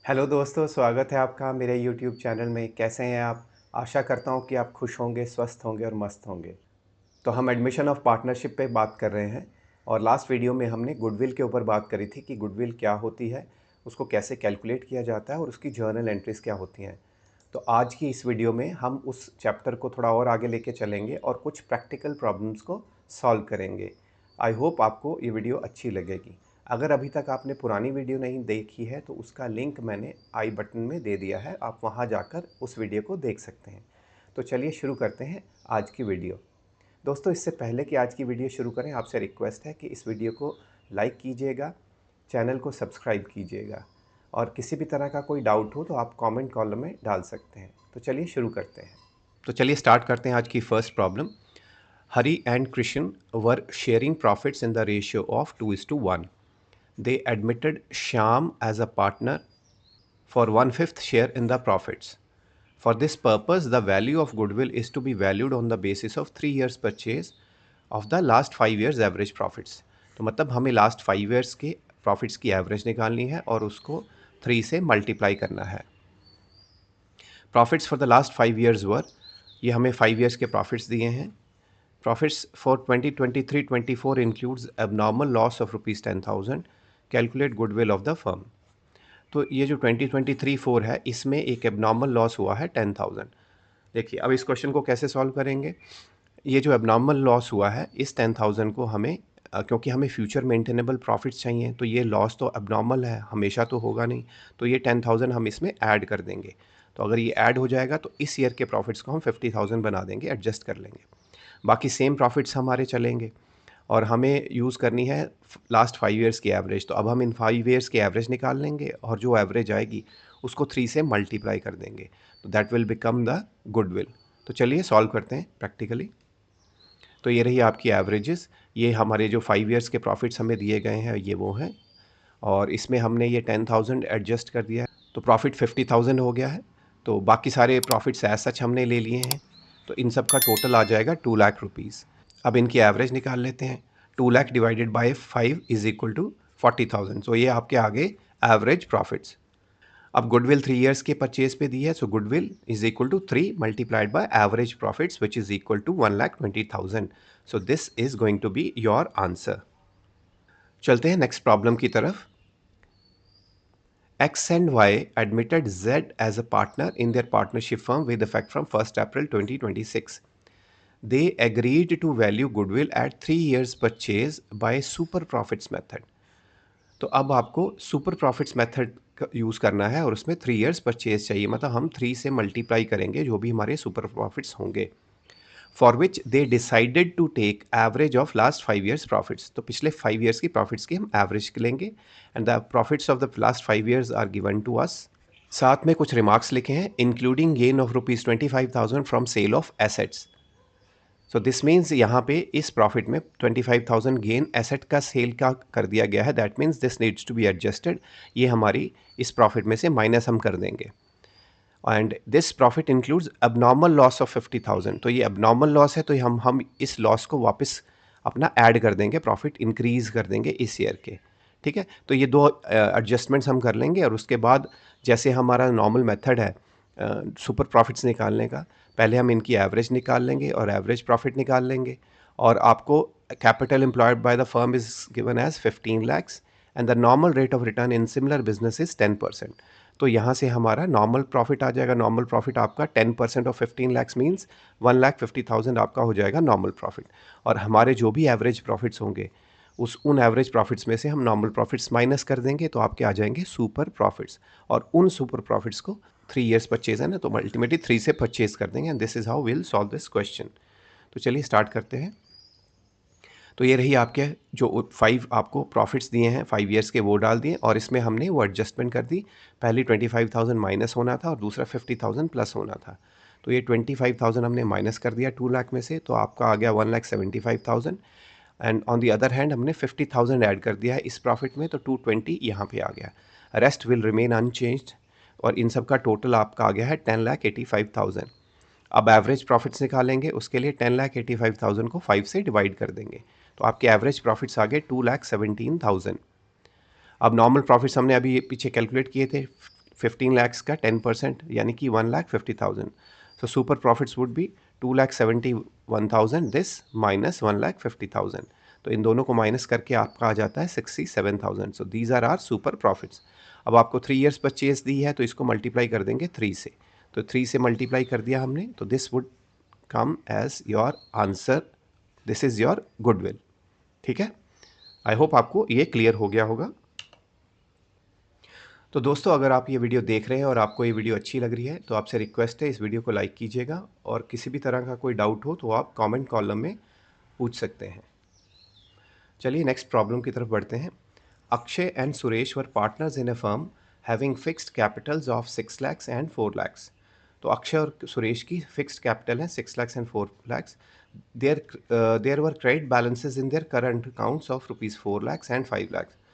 Hello दोस्तों, स्वागत है आपका मेरे यूट्यूब चैनल में। कैसे हैं आप? आशा करता हूँ कि आप खुश होंगे, स्वस्थ होंगे और मस्त होंगे। तो हम एडमिशन ऑफ पार्टनरशिप पे बात कर रहे हैं और लास्ट वीडियो में हमने गुडविल के ऊपर बात करी थी कि गुडविल क्या होती है, उसको कैसे कैलकुलेट किया जाता है और उसकी जर्नल एंट्रीज़ क्या होती हैं। तो आज की इस वीडियो में हम उस चैप्टर को थोड़ा और आगे लेके चलेंगे और कुछ प्रैक्टिकल प्रॉब्लम्स को सॉल्व करेंगे। आई होप आपको ये वीडियो अच्छी लगेगी। अगर अभी तक आपने पुरानी वीडियो नहीं देखी है तो उसका लिंक मैंने आई बटन में दे दिया है, आप वहाँ जाकर उस वीडियो को देख सकते हैं। तो चलिए शुरू करते हैं आज की वीडियो। दोस्तों, इससे पहले कि आज की वीडियो शुरू करें, आपसे रिक्वेस्ट है कि इस वीडियो को लाइक कीजिएगा, चैनल को सब्सक्राइब कीजिएगा और किसी भी तरह का कोई डाउट हो तो आप कमेंट कॉलम में डाल सकते हैं। तो चलिए शुरू करते हैं। तो चलिए स्टार्ट करते हैं आज की first problem. Hari and Krishna were sharing profits in the ratio of 2:1. They admitted Shyam as a partner for 1/5 share in the profits. For this purpose, the value of goodwill is to be valued on the basis of 3 years purchase of the last 5 years average profits. तो मतलब हमें last 5 years के profits की average निकालनी है और उसको 3 से मल्टीप्लाई करना है। Profits for the last 5 years वर, ये हमें 5 years के प्रॉफिट्स दिए हैं। Profits for 2023-24 includes abnormal loss of ₹10,000. Calculate goodwill of the firm. तो ये जो 2023-4 है, इसमें एक एबनॉर्मल लॉस हुआ है 10,000। देखिए अब इस क्वेश्चन को कैसे सॉल्व करेंगे। ये जो एबनॉर्मल लॉस हुआ है, इस 10,000 को हमें क्योंकि हमें फ्यूचर मेंटेनेबल प्रॉफिट्स चाहिए, तो ये लॉस तो एबनॉर्मल है, हमेशा तो होगा नहीं। तो ये 10,000 हम इसमें ऐड कर देंगे। तो अगर ये ऐड हो जाएगा तो इस ईयर के प्रॉफिट्स को हम 50,000 बना देंगे, एडजस्ट कर लेंगे। बाकी सेम प्रॉफिट्स हमारे चलेंगे और हमें यूज़ करनी है लास्ट 5 ईयर्स की एवरेज। तो अब हम इन 5 ईयर्स की एवरेज निकाल लेंगे और जो एवरेज आएगी उसको 3 से मल्टीप्लाई कर देंगे, तो that will become the goodwill. तो चलिए सॉल्व करते हैं प्रैक्टिकली। तो ये रही आपकी एवरेजेस। ये हमारे जो 5 ईयर्स के प्रॉफिट्स हमें दिए गए हैं, ये वो हैं और इसमें हमने ये 10,000 एडजस्ट कर दिया है, तो प्रॉफिट 50,000 हो गया है। तो बाकी सारे प्रॉफिट्स एज सच हमने ले लिए हैं, तो इन सब का टोटल आ जाएगा 2 लाख रुपीज़। अब इनकी एवरेज निकाल लेते हैं। 2 lakh divided by 5 is equal to 40,000। So ये आपके आगे एवरेज प्रॉफिट्स। अब गुडविल 3 ईयर्स के परचेज पे दी है, so goodwill is equal to 3 multiplied by average profits which is equal to 1,20,000. So this is going to be your answer. चलते हैं नेक्स्ट प्रॉब्लम की तरफ। X and Y admitted Z as a partner in their partnership firm with effect from 1st April 2026. They agreed to value goodwill at 3 years purchase by super profits method. तो अब आपको super profits method use करना है और उसमें 3 years purchase चाहिए, मतलब हम 3 से मल्टीप्लाई करेंगे जो भी हमारे सुपर प्रॉफिट्स होंगे। For which they decided to take average of last 5 years profits. तो पिछले 5 ईयर्स की प्रॉफिट्स की हम एवरेज लेंगे and the profits of the last 5 years are given to us. साथ में कुछ रिमार्क्स लिखे हैं, including gain of ₹25,000 from sale of assets. So this means यहाँ पे इस प्रॉफिट में 25,000 गेन एसेट का सेल का कर दिया गया है, that means this needs to be adjusted. ये हमारी इस प्रॉफिट में से माइनस हम कर देंगे and this profit includes abnormal loss of 50,000। तो ये अबनॉर्मल लॉस है, तो हम इस लॉस को वापस अपना ऐड कर देंगे, प्रॉफिट इंक्रीज कर देंगे इस ईयर के। ठीक है, तो ये दो एडजस्टमेंट्स हम कर लेंगे और उसके बाद जैसे हमारा नॉर्मल मेथड है सुपर प्रॉफिट्स निकालने का, पहले हम इनकी एवरेज निकाल लेंगे और एवरेज प्रॉफिट निकाल लेंगे। और आपको capital employed by the firm is given as 15 lakhs and the normal rate of return in similar business is 10%। तो यहाँ से हमारा नॉर्मल प्रॉफिट आ जाएगा। नॉर्मल प्रॉफिट आपका 10% ऑफ 15 lakhs मीन्स 1,50,000 आपका हो जाएगा नॉर्मल प्रॉफिट। और हमारे जो भी एवरेज प्रॉफिट्स होंगे उन एवरेज प्रॉफिट्स में से हम नॉर्मल प्रॉफिट्स माइनस कर देंगे, तो आपके आ जाएंगे सुपर प्रॉफिट्स। और उन सुपर प्रॉफिट्स को 3 ईयर्स परचेज है ना, तो अल्टीमेटली 3 से परचेज कर देंगे and this is how will solve this question. तो चलिए स्टार्ट करते हैं। तो ये रही आपके जो 5 आपको प्रॉफिट्स दिए हैं 5 ईयर्स के, वो डाल दिए और इसमें हमने वो एडजस्टमेंट कर दी। पहले 25,000 माइनस होना था और दूसरा 50,000 प्लस होना था। तो ये 25,000 हमने माइनस कर दिया 2 लाख में से, तो आपका आ गया 1,75,000 and on the other hand हमने 50,000 ऐड कर दिया है इस प्रॉफिट में, तो 220 यहाँ पे आ गया। रेस्ट विल रिमेन अनचेंज्ड और इन सब का टोटल आपका आ गया है 10,85,000। अब एवरेज प्रॉफिट्स निकालेंगे, उसके लिए 10,85,000 को 5 से डिवाइड कर देंगे, तो आपके एवरेज प्रॉफिट्स आ गए 2,17,000। अब नॉर्मल प्रॉफिट्स हमने अभी पीछे कैलकुलेट किए थे, 15 lakhs का 10% यानी कि 1,50,000. So super profits would be 2,71,000 this minus 1,50,000. तो इन दोनों को माइनस करके आपका आ जाता है 67,000. So these are are super profits. अब आपको 3 ईयर्स परचेज दी है तो इसको मल्टीप्लाई कर देंगे 3 से. तो 3 से मल्टीप्लाई कर दिया हमने, तो this would come as your answer. This is your goodwill. ठीक है, आई होप आपको ये क्लियर हो गया होगा. तो दोस्तों, अगर आप ये वीडियो देख रहे हैं और आपको ये वीडियो अच्छी लग रही है तो आपसे रिक्वेस्ट है इस वीडियो को लाइक कीजिएगा, और किसी भी तरह का कोई डाउट हो तो आप कमेंट कॉलम में पूछ सकते हैं. चलिए नेक्स्ट प्रॉब्लम की तरफ बढ़ते हैं. Akshay and Suresh were partners in a firm having fixed Capitals of 6 lakhs and 4 lakhs. तो अक्षय और सुरेश की फिक्स्ड कैपिटल है 6 lakhs and 4 lakhs. There were credit balances in their current accounts of rupees 4 lakhs and 5 lakhs.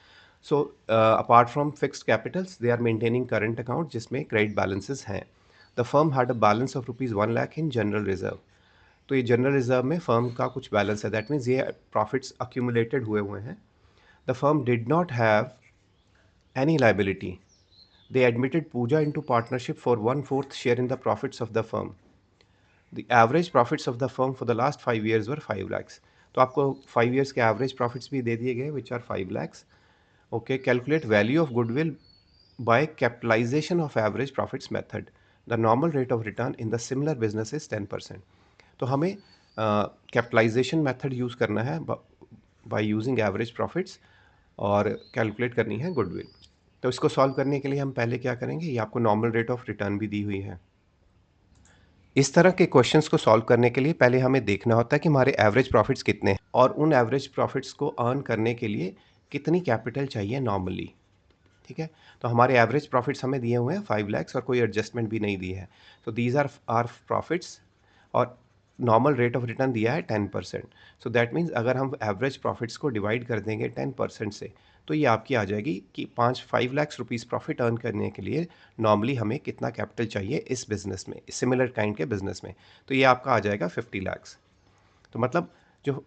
So apart from fixed capitals, they are maintaining current account जिसमें credit balances हैं. The firm had a balance of rupees 1 lakh in general reserve. तो ये general reserve में firm का कुछ balance है. That means ये profits accumulated हुए हैं. The firm did not have any liability. They admitted Puja into partnership for 1/4 share in the profits of the firm. The average profits of the firm for the last 5 years were 5 lakhs. तो आपको 5 years के average profits भी दे दिए गए which are 5 lakhs. Okay, calculate value of goodwill by capitalization of average profits method. The normal rate of return in the similar business is 10%. तो हमें capitalisation method use करना है बाय यूजिंग एवरेज प्रॉफिट्स, और calculate करनी है goodwill. तो इसको solve करने के लिए हम पहले क्या करेंगे, ये आपको नॉर्मल रेट ऑफ रिटर्न भी दी हुई है. इस तरह के क्वेश्चंस को सॉल्व करने के लिए पहले हमें देखना होता है कि हमारे एवरेज प्रॉफिट्स कितने हैं, और उन एवरेज प्रॉफिट्स को अर्न करने के लिए कितनी कैपिटल चाहिए नॉर्मली. ठीक है, तो हमारे एवरेज प्रॉफिट्स हमें दिए हुए हैं 5 lakhs और कोई एडजस्टमेंट भी नहीं दी है. तो दीज आर आर प्रॉफिट्स, और नॉर्मल रेट ऑफ रिटर्न दिया है 10%. सो दैट मीन्स अगर हम एवरेज प्रॉफिट्स को डिवाइड कर देंगे 10% से, तो ये आपकी आ जाएगी कि 5 lakhs रुपीज़ प्रॉफिट अर्न करने के लिए नॉर्मली हमें कितना कैपिटल चाहिए इस बिज़नेस में, सिमिलर काइंड के बिज़नेस में. तो ये आपका आ जाएगा 50 lakhs. तो मतलब जो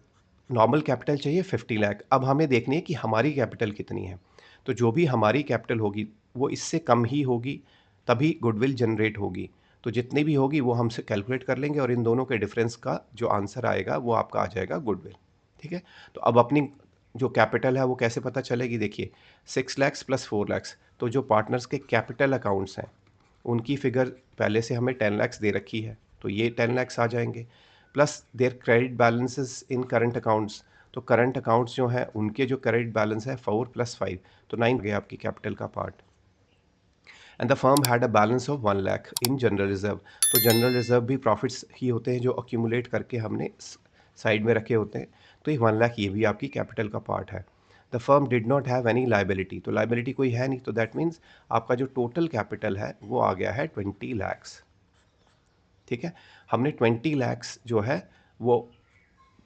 नॉर्मल कैपिटल चाहिए 50 लाख. अब हमें देखनी है कि हमारी कैपिटल कितनी है. तो जो भी हमारी कैपिटल होगी वो इससे कम ही होगी, तभी गुडविल जनरेट होगी. तो जितनी भी होगी वो हमसे कैलकुलेट कर लेंगे, और इन दोनों के डिफरेंस का जो आंसर आएगा वो आपका आ जाएगा गुडविल. ठीक है, तो अब अपनी जो कैपिटल है वो कैसे पता चलेगी. देखिए 6 lakhs प्लस 4 lakhs, तो जो पार्टनर्स के कैपिटल अकाउंट्स हैं उनकी फिगर पहले से हमें 10 lakhs दे रखी है, तो ये 10 lakhs आ जाएंगे. Plus there credit balances in current accounts, तो करंट अकाउंट्स जो हैं उनके जो क्रेडिट बैलेंस है 4 + 5, तो 9 गया आपकी कैपिटल का part. And the firm had a balance of 1 lakh in general reserve. तो जनरल रिजर्व भी प्रॉफिट्स ही होते हैं जो अक्यूमुलेट करके हमने साइड में रखे होते हैं. तो ये 1 lakh ये भी आपकी कैपिटल का पार्ट है. The firm did not have any liability, तो लाइबिलिटी कोई है नहीं, तो दैट मीन्स आपका जो टोटल कैपिटल है वो आ गया है 20 lakhs. ठीक है, हमने 20 lakhs जो है वो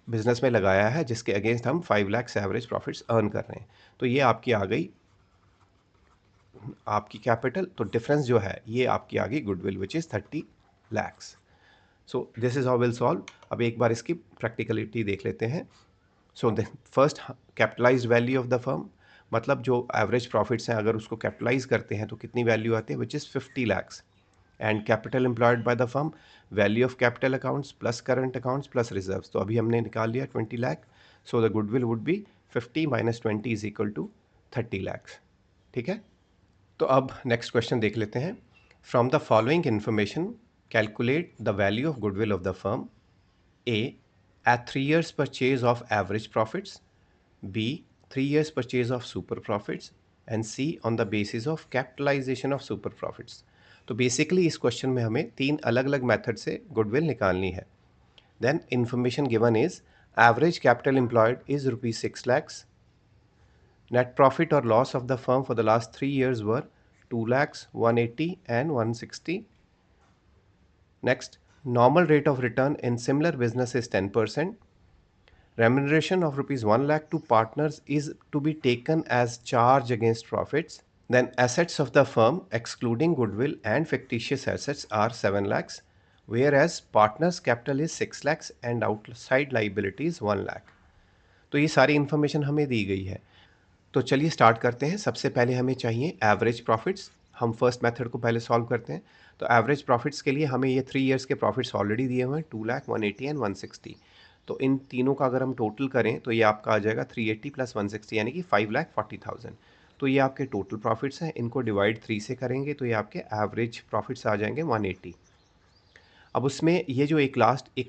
बिजनेस में लगाया है जिसके अगेंस्ट हम 5 lakhs एवरेज प्रॉफिट्स अर्न कर रहे हैं. तो ये आपकी आ गई आपकी कैपिटल. तो डिफरेंस जो है ये आपकी आ गई goodwill which is 30 lakhs. So this is how will solve. अब एक बार इसकी प्रैक्टिकलिटी देख लेते हैं. So first capitalised value of the firm, मतलब जो एवरेज प्रॉफिट्स हैं अगर उसको कैपिटलाइज करते हैं तो कितनी वैल्यू आती है, which is 50 lakhs. And capital employed by the firm, value of capital accounts plus current accounts plus reserves. तो अभी हमने निकाल लिया 20 lakh. So the goodwill would be 50 - 20 is equal to 30 lakhs. ठीक है, तो अब नेक्स्ट क्वेश्चन देख लेते हैं. From the following information calculate the value of goodwill of the firm. A, at 3 years purchase of average profits. B, 3 years purchase of super profits. And C, on the basis of capitalisation of super profits. तो basically इस question में हमें 3 अलग अलग method से goodwill निकालनी है. Then information given is average capital employed is ₹6 lakhs. Net profit और loss of the firm for the last 3 years were 2 lakhs, 180 and 160. Next, normal rate of return in similar business is 10%. Remuneration of ₹1 lakh to partners is to be taken as charge against profits. Then assets of the firm excluding goodwill and fictitious assets are 7 lakhs, whereas partners capital is 6 lakhs and outside liability is 1 lakh. तो ये सारी information हमें दी गई है. तो चलिए start करते हैं. सबसे पहले हमें चाहिए एवरेज प्रॉफिट्स. हम फर्स्ट मेथड को पहले सॉल्व करते हैं। तो एवरेज प्रॉफिट्स के लिए हमें ये 3 इयर्स के प्रॉफिट्स ऑलरेडी दिए हुए हैं, 2 लाख, 180 एंड 160। तो इन तीनों का अगर हम टोटल करें तो ये आपका आ जाएगा 380 प्लस 160 यानी कि 5,40,000। तो ये आपके टोटल प्रॉफिट्स हैं, इनको डिवाइड 3 से करेंगे तो ये आपके एवरेज प्रॉफिट्स आ जाएंगे 180। अब उसमें ये जो एक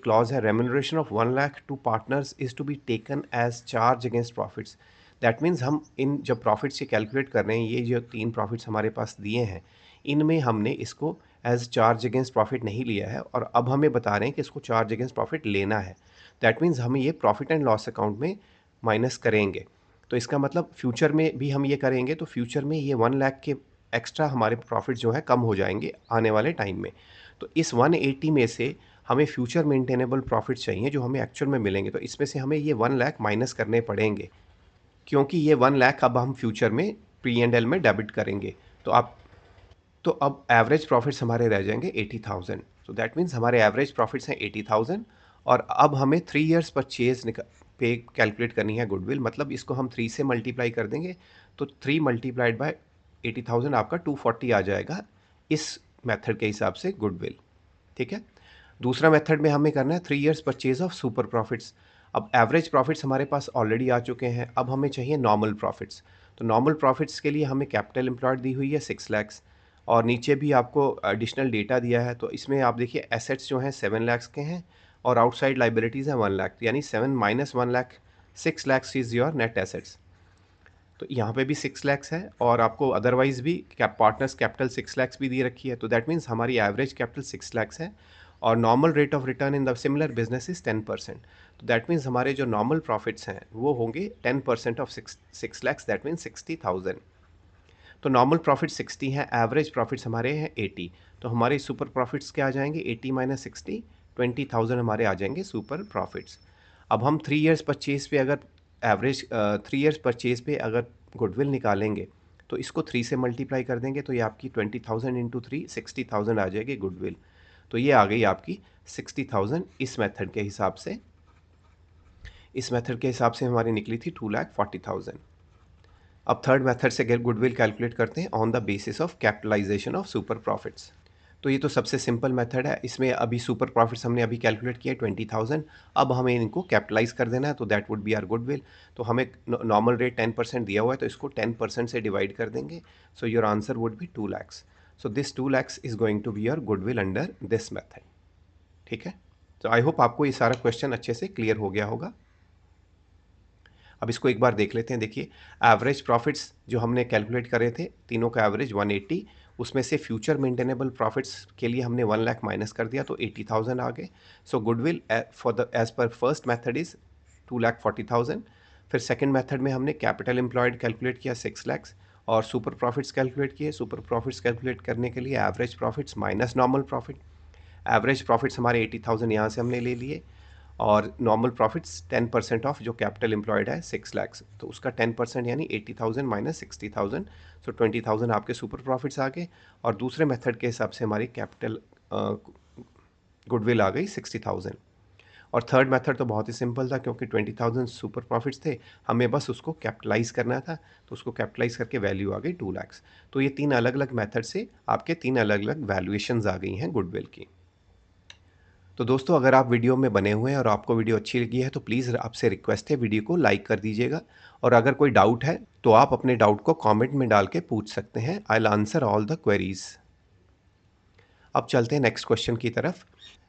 क्लॉज है, remuneration of 1 lakh to partners is to be taken as charge against profits. That means हम इन जब प्रॉफिट्स ये कैलकुलेट कर रहे हैं, ये जो 3 प्रॉफिट्स हमारे पास दिए हैं, इनमें हमने इसको एज चार्ज अगेंस्ट प्रॉफिट नहीं लिया है और अब हमें बता रहे हैं कि इसको चार्ज अगेंस्ट प्रॉफिट लेना है। दैट मीन्स हम ये प्रॉफिट एंड लॉस अकाउंट में माइनस करेंगे। तो इसका मतलब फ्यूचर में भी हम ये करेंगे तो फ्यूचर में ये 1 लाख के एक्स्ट्रा हमारे प्रॉफिट जो है कम हो जाएंगे आने वाले टाइम में। तो इस 180 में से हमें फ्यूचर मेंटेनेबल प्रॉफिट चाहिए जो हमें एक्चुअल में मिलेंगे, तो इसमें से हमें ये 1 लाख माइनस करने पड़ेंगे क्योंकि ये 1 लाख अब हम फ्यूचर में पी एंड एल में डेबिट करेंगे। तो आप तो अब एवरेज प्रॉफिट्स हमारे रह जाएंगे 80,000। सो दैट मीन्स हमारे एवरेज प्रॉफिट्स हैं 80,000 और अब हमें 3 इयर्स परचेज पे कैलकुलेट करनी है गुडविल, मतलब इसको हम 3 से मल्टीप्लाई कर देंगे तो 3 मल्टीप्लाइड बाय 80,000 आपका 240 आ जाएगा इस मेथड के हिसाब से गुडविल। ठीक है। दूसरा मेथड में हमें करना है 3 years purchase of super profits. अब एवरेज प्रॉफिट्स हमारे पास ऑलरेडी आ चुके हैं, अब हमें चाहिए नॉर्मल प्रॉफिट्स। तो नॉर्मल प्रॉफिट्स के लिए हमें कैपिटल एम्प्लॉयड दी हुई है 6 लैक्स और नीचे भी आपको एडिशनल डेटा दिया है। तो इसमें आप देखिए एसेट्स जो हैं 7 लैक्स के हैं और आउटसाइड लाइबिलिटीज़ हैं 1 लाख, यानी 7 minus 1 lakh, 6 lakhs is your net assets. तो यहाँ पे भी 6 लैक्स है और आपको अदरवाइज भी पार्टनर्स कैपिटल 6 लैक्स भी दी रखी है। तो दैट मीन्स हमारी एवरेज कैपिटल 6 लैक्स है और normal rate of return in the similar business is 10%। तो दैट मीन्स हमारे जो नॉर्मल प्रॉफिट्स हैं वो होंगे 10% ऑफ 6 लैक्स, दैट मीन्स 60,000। तो नॉर्मल प्रॉफिट 60 हैं, एवरेज प्रॉफिट्स हमारे हैं 80। तो हमारे सुपर प्रॉफिट्स क्या आ जाएंगे, 80 माइनस 60, 20,000 हमारे आ जाएंगे सुपर प्रॉफिट्स। अब हम 3 इयर्स परचेज पे अगर एवरेज 3 इयर्स परचेज पे अगर गुडविल निकालेंगे तो इसको 3 से मल्टीप्लाई कर देंगे तो ये आपकी 20,000 इंटू 3 60,000 आ जाएगी गुडविल। तो ये आ गई आपकी 60,000 इस मेथड के हिसाब से हमारी निकली थी 2,40,000। अब थर्ड मेथड से गुडविल कैलकुलेट करते हैं on the basis of capitalisation of super profits. तो ये तो सबसे सिंपल मेथड है, इसमें अभी सुपर प्रॉफिट्स हमने अभी कैलकुलेट किया 20,000। अब हमें इनको कैपिटलाइज कर देना है तो that would be our goodwill. तो हमें नॉर्मल रेट 10% दिया हुआ है तो इसको 10% से डिवाइड कर देंगे। So your answer would be 2 lakhs. So this 2 lakhs is going to be your goodwill under this method. ठीक है। तो आई होप आपको ये सारा क्वेश्चन अच्छे से क्लियर हो गया होगा। अब इसको एक बार देख लेते हैं। देखिए एवरेज प्रॉफिट्स जो हमने कैलकुलेट करे थे तीनों का एवरेज 180, उसमें से फ्यूचर मेंटेनेबल प्रॉफिट्स के लिए हमने 1 लाख माइनस कर दिया तो 80,000 आ गए। So goodwill for the as per first method is 2,40,000। फिर सेकंड मेथड में हमने कैपिटल एम्प्लॉयड कैलकुलेट किया 6 लैक्स और सुपर प्रॉफिट्स कैलकुलेट किए। सुपर प्रॉफिट्स कैलकुलेट करने के लिए average profits minus normal profit. Average profits हमारे 80,000 यहाँ से हमने ले लिए और नॉर्मल प्रॉफिट्स 10% ऑफ जो कैपिटल एम्प्लॉयड है 6 लैक्स, तो उसका 10% यानी 80,000 माइनस 60,000। सो 20,000 आपके सुपर प्रॉफिट्स आ गए और दूसरे मेथड के हिसाब से हमारी कैपिटल गुडविल आ गई 60,000। और थर्ड मेथड तो बहुत ही सिंपल था क्योंकि 20,000 सुपर प्रॉफिट्स थे, हमें बस उसको कैपिटलाइज करना था तो उसको कैपिटलाइज करके वैल्यू आ गई 2 लैक्स। तो ये 3 अलग अलग मेथड से आपके 3 अलग अलग वैल्यूएशंस आ गई हैं गुडविल की। तो दोस्तों अगर आप वीडियो में बने हुए हैं और आपको वीडियो अच्छी लगी है तो प्लीज़ आपसे रिक्वेस्ट है वीडियो को लाइक कर दीजिएगा और अगर कोई डाउट है तो आप अपने डाउट को कमेंट में डाल के पूछ सकते हैं। I will answer all the queries. अब चलते हैं नेक्स्ट क्वेश्चन की तरफ।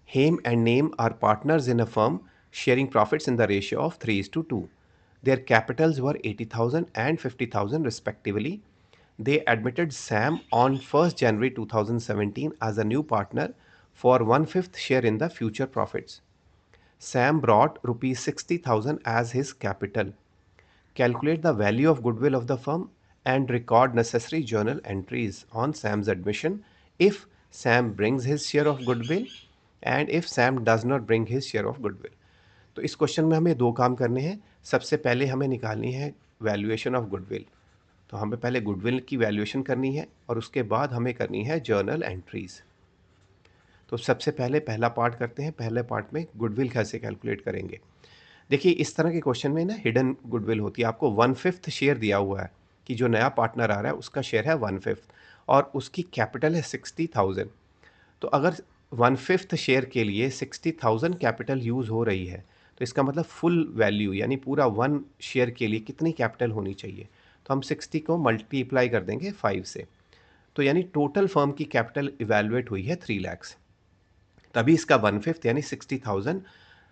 Hem and Nem are partners in a firm sharing profits in the ratio of 3:2। Their capitals were 80,000 and 50,000 respectively. They admitted Sam on 1st January 2017 as a new partner for 1/5 share in the future profits. Sam brought rupees 60,000 as his capital. Calculate the value of goodwill of the firm and record necessary journal entries on Sam's admission if Sam brings his share of goodwill and if Sam does not bring his share of goodwill. तो इस question में हमें दो काम करने हैं। सबसे पहले हमें निकालनी है वैल्यूएशन ऑफ गुडविल। तो हमें पहले गुडविल की वैल्यूएशन करनी है और उसके बाद हमें करनी है जर्नल एंट्रीज। तो सबसे पहले पहला पार्ट करते हैं। पहले पार्ट में गुडविल कैसे कैलकुलेट करेंगे। देखिए इस तरह के क्वेश्चन में ना हिडन गुडविल होती है। आपको 1/5 शेयर दिया हुआ है कि जो नया पार्टनर आ रहा है उसका शेयर है 1/5 और उसकी कैपिटल है 60,000। तो अगर 1/5 शेयर के लिए 60,000 कैपिटल यूज़ हो रही है, तो इसका मतलब फुल वैल्यू यानी पूरा 1 शेयर के लिए कितनी कैपिटल होनी चाहिए? तो हम 60 को मल्टीप्लाई कर देंगे 5 से। तो यानी टोटल फर्म की कैपिटल इवैल्यूएट हुई है 3 लाख। तभी इसका 1/5 यानी 60,000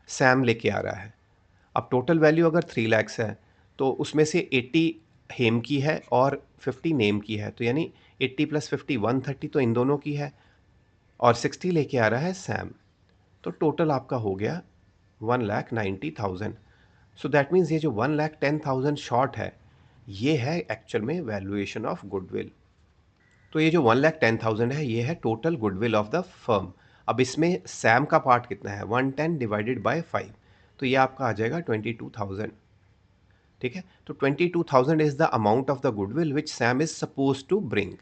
सैम लेके आ रहा है। अब टोटल वैल्यू अगर 3 लाख है, तो उसमें से 80 हेम की है और 50 नेम की है। तो यानी 80 + 50 130 तो इन दोनों की है और 60 लेके आ रहा है सैम। तो टोटल आपका हो गया 1,90,000। सो दैट मीन्स ये जो 1,10,000 शॉर्ट है, ये है एक्चुअल में वैल्यूएशन ऑफ गुडविल। तो ये जो 1,10,000 है, ये है total goodwill of the firm. अब इसमें सैम का पार्ट कितना है? 110 डिवाइडेड बाय 5, तो ये आपका आ जाएगा 22,000। ठीक है, तो 22,000 is the amount of the goodwill which Sam is suppose to bring.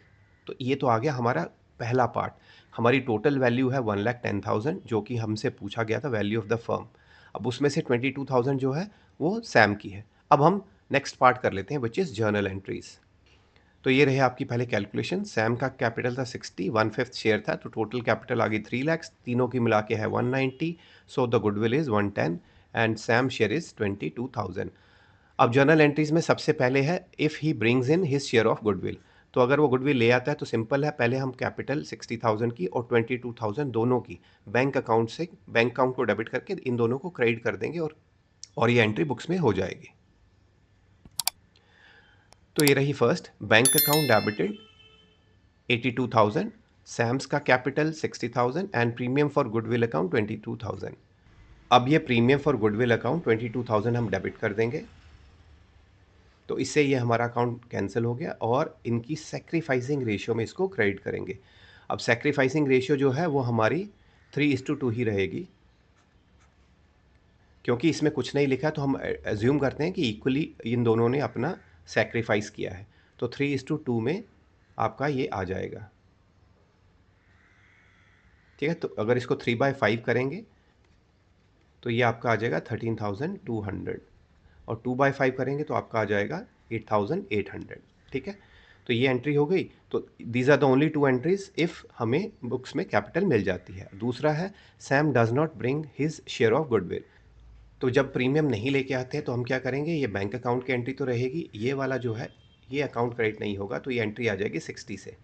तो ये तो आ गया हमारा पहला पार्ट। हमारी टोटल वैल्यू है 1,10,000 जो कि हमसे पूछा गया था वैल्यू ऑफ द फर्म। अब उसमें से 22,000 जो है वो सैम की है। अब हम नेक्स्ट पार्ट कर लेते हैं विच इज़ जर्नल एंट्रीज। तो ये रहे आपकी पहले कैलकुलेशन। सैम का कैपिटल था 60, 1/5 शेयर था, तो टोटल कैपिटल आ गई 3 लाख, तीनों की मिला के है 190। सो the goodwill is 110 and Sam share is 22,000। अब जर्नल एंट्रीज में सबसे पहले है if he brings in his share of goodwill. तो अगर वो गुडविल ले आता है तो सिंपल है, पहले हम कैपिटल 60,000 की और 22,000 दोनों की बैंक अकाउंट से बैंक अकाउंट को डेबिट करके इन दोनों को क्रेडिट कर देंगे और ये एंट्री बुक्स में हो जाएगी। तो ये रही first, bank account debited 82,000, Sam's का capital 60,000 and premium for goodwill account 22,000। अब ये प्रीमियम फॉर गुडविल अकाउंट 22,000 हम डेबिट कर देंगे, तो इससे ये हमारा अकाउंट कैंसिल हो गया और इनकी सैक्रिफाइसिंग रेशियो में इसको क्रेडिट करेंगे। अब सैक्रिफाइसिंग रेशियो जो है वो हमारी 3:2 ही रहेगी, क्योंकि इसमें कुछ नहीं लिखा तो हम एज्यूम करते हैं कि इक्वली इन दोनों ने अपना सैक्रिफाइस किया है। तो 3:2 में आपका ये आ जाएगा। ठीक है, तो अगर इसको 3/5 करेंगे तो ये आपका आ जाएगा 13,200 और 2/5 करेंगे तो आपका आ जाएगा 8,800। ठीक है, तो ये एंट्री हो गई। तो these are the only two entries if हमें बुक्स में कैपिटल मिल जाती है। दूसरा है Sam does not bring his share of goodwill. तो जब प्रीमियम नहीं लेके आते हैं तो हम क्या करेंगे, ये बैंक अकाउंट की एंट्री तो रहेगी, ये वाला जो है ये अकाउंट क्रेडिट नहीं होगा, तो ये एंट्री आ जाएगी 60 से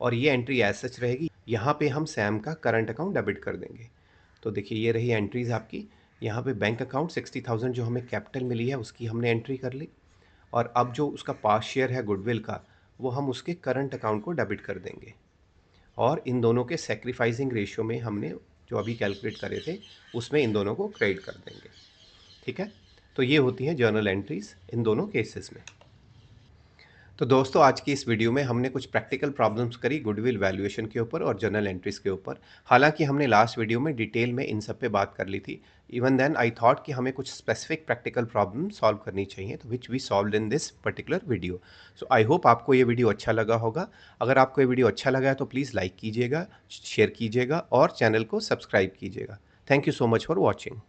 और ये एंट्री एज सच रहेगी। यहाँ पे हम सैम का करंट अकाउंट डेबिट कर देंगे। तो देखिए ये रही एंट्रीज आपकी। यहाँ पे बैंक अकाउंट 60,000 जो हमें कैपिटल मिली है उसकी हमने एंट्री कर ली और अब जो उसका पास शेयर है गुडविल का वो हम उसके करंट अकाउंट को डेबिट कर देंगे और इन दोनों के सैक्रिफाइसिंग रेशियो में हमने जो अभी कैलकुलेट करे थे उसमें इन दोनों को क्रेडिट कर देंगे। ठीक है, तो ये होती हैं जर्नल एंट्रीज इन दोनों केसेस में। तो दोस्तों आज की इस वीडियो में हमने कुछ प्रैक्टिकल प्रॉब्लम्स करी गुडविल वैल्यूएशन के ऊपर और जर्नल एंट्रीज के ऊपर। हालांकि हमने लास्ट वीडियो में डिटेल में इन सब पे बात कर ली थी। इवन देन आई थॉट कि हमें कुछ स्पेसिफिक प्रैक्टिकल प्रॉब्लम सॉल्व करनी चाहिए, तो which we solve in this particular video. So I hope आपको ये वीडियो अच्छा लगा होगा। अगर आपको ये वीडियो अच्छा लगा है तो प्लीज़ लाइक कीजिएगा, शेयर कीजिएगा और चैनल को सब्सक्राइब कीजिएगा। Thank you so much for watching.